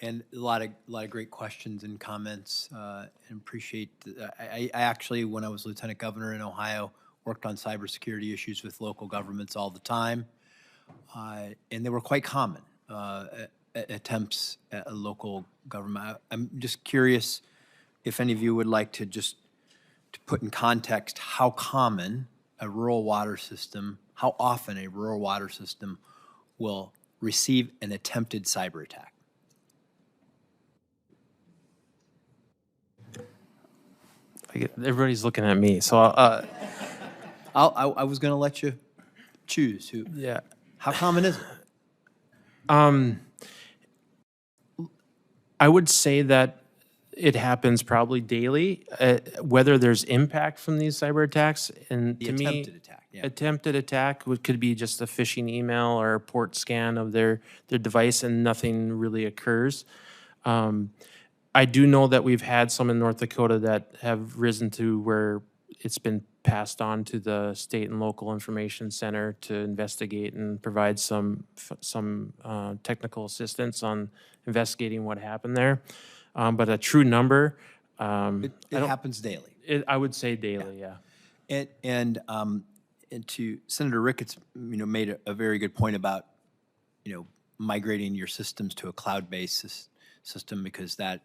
and a lot of great questions and comments, and appreciate. I actually, when I was lieutenant governor in Ohio, worked on cybersecurity issues with local governments all the time, and they were quite common attempts at a local government. I'm just curious if any of you would like to just to put in context how common a rural water system, how often a rural water system will receive an attempted cyber attack. Everybody's looking at me, so I was going to let you choose. Yeah. How common is it? I would say that it happens probably daily. Whether there's impact from these cyber attacks, and to me, Attempted attack. Yeah. attempted attack could be just a phishing email or a port scan of their device, and nothing really occurs. I do know that we've had some in North Dakota that have risen to where it's been passed on to the state and local information center to investigate and provide some technical assistance on investigating what happened there. But a true number, It happens daily. I would say daily, yeah. And to Senator Ricketts, made a very good point about, migrating your systems to a cloud-based system, because that,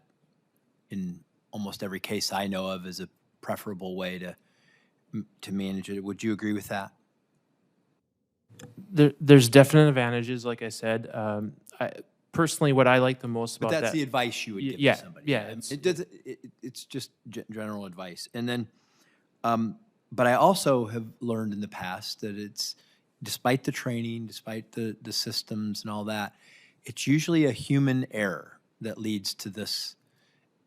in almost every case I know of, is a preferable way to manage it. Would you agree with that? There's definite advantages, like I said. Personally, what I like the most about But that's that, the advice you would give yeah, to somebody. yeah, It's just general advice. And then, but I also have learned in the past that it's, despite the training, despite the systems and all that, it's usually a human error that leads to this.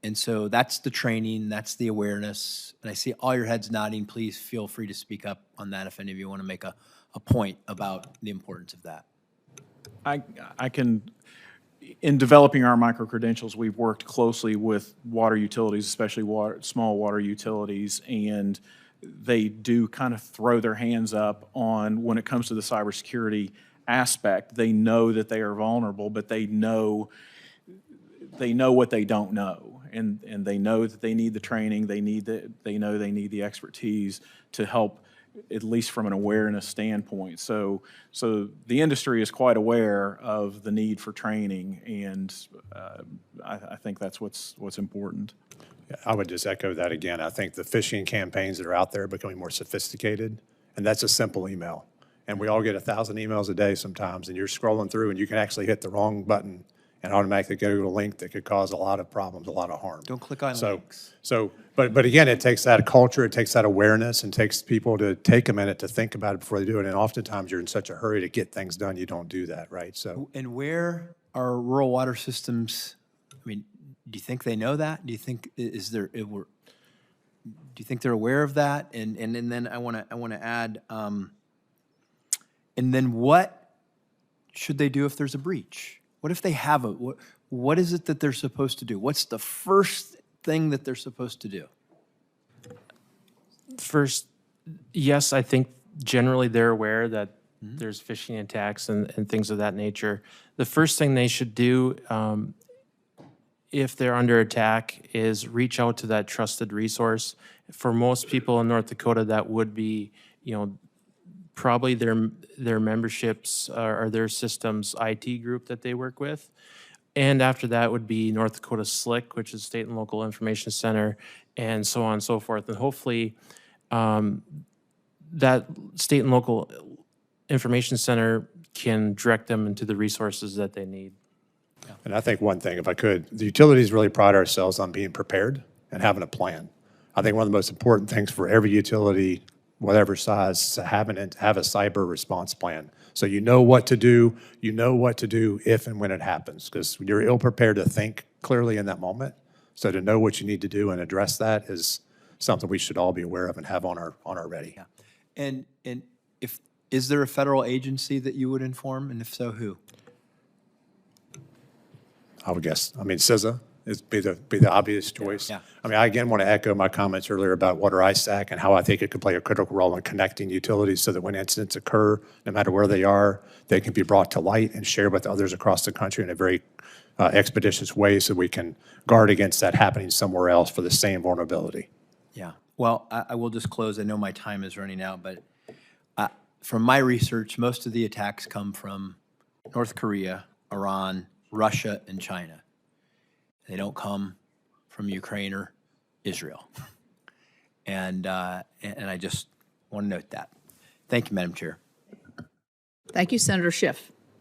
And so that's the training, that's the awareness. And I see all your heads nodding. Please feel free to speak up on that if any of you want to make a point about the importance of that. I can, in developing our micro-credentials, we've worked closely with water utilities, especially small water utilities, and they do kind of throw their hands up on when it comes to the cybersecurity aspect. They know that they are vulnerable, but they know what they don't know. And they know that they need the training, they know they need the expertise to help, at least from an awareness standpoint. So the industry is quite aware of the need for training, and I think that's what's important. Yeah, I would just echo that again. I think the phishing campaigns that are out there are becoming more sophisticated, and that's a simple email. And we all get 1,000 emails a day sometimes, and you're scrolling through, and you can actually hit the wrong button and automatically go to a link that could cause a lot of problems, a lot of harm. Don't click on links. But again, it takes that culture, it takes that awareness, and takes people to take a minute to think about it before they do it. And oftentimes you're in such a hurry to get things done, you don't do that, right? So. And where are rural water systems? I mean, do you think they know that? Do you think do you think they're aware of that? And then I want to add, and then what should they do if there's a breach? What if they have what is it that they're supposed to do? What's the first thing that they're supposed to do? First, yes, I think generally they're aware that there's phishing attacks and things of that nature. The first thing they should do, if they're under attack, is reach out to that trusted resource. For most people in North Dakota, that would be, probably their memberships or their systems IT group that they work with. And after that would be North Dakota SLIC, which is State and Local Information Center, and so on and so forth. And hopefully that State and Local Information Center can direct them into the resources that they need. Yeah. And I think one thing, if I could, the utilities really pride ourselves on being prepared and having a plan. I think one of the most important things for every utility, whatever size, is to have a cyber response plan. So you know what to do if and when it happens, because you're ill prepared to think clearly in that moment. So to know what you need to do and address that is something we should all be aware of and have on our ready. Yeah. And is there a federal agency that you would inform, and if so, who? I would guess, CISA is be the obvious choice. Yeah. I again want to echo my comments earlier about water ISAC and how I think it could play a critical role in connecting utilities so that when incidents occur, no matter where they are, they can be brought to light and shared with others across the country in a very expeditious way so we can guard against that happening somewhere else for the same vulnerability. Yeah. Well, I will just close. I know my time is running out, but from my research, most of the attacks come from North Korea, Iran, Russia, and China. They don't come from Ukraine or Israel. And I just want to note that. Thank you, Madam Chair. Thank you, Senator Schiff.